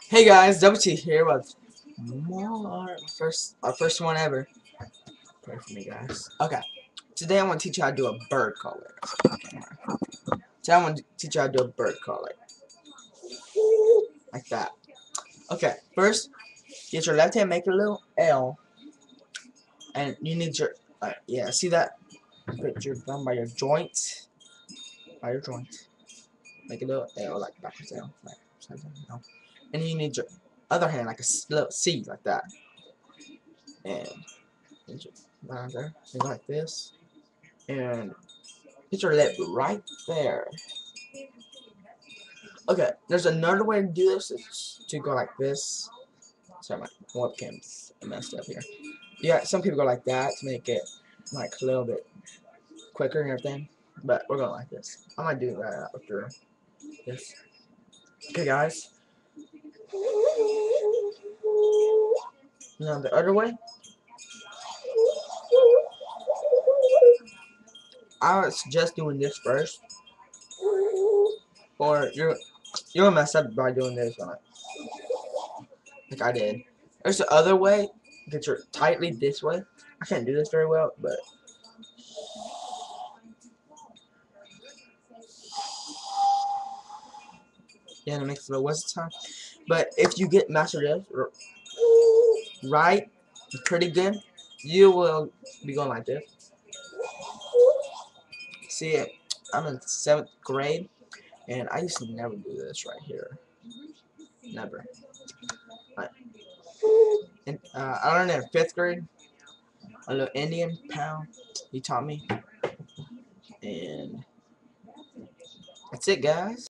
Hey guys, Double T here with more our first one ever. Pray for me, guys. Okay, today I want to teach you how to do a bird call. Today I want to teach you how to do a bird call like that. Okay, first get your left hand, make a little L, and you need your yeah. See that? Put your thumb by your joint, Make a little L like backwards L, like upside down L. And you need your other hand like a little C like that, and down there, and like this, and get your lip right there. Okay, there's another way to do this. It's to go like this. Sorry, my webcam's messed up here. Yeah, some people go like that to make it like a little bit quicker and everything. But we're going like this. I might do that after this. Okay, guys. Now the other way. I would suggest doing this first, or you'll mess up by doing this like I did. There's the other way. Get your tightly this way. I can't do this very well, but yeah, it makes a little waste of time. But if you get master this right, pretty good, you will be going like this. See, I'm in 7th grade, and I used to never do this right here. Never. And I learned in 5th grade. A little Indian pal, he taught me, and that's it, guys.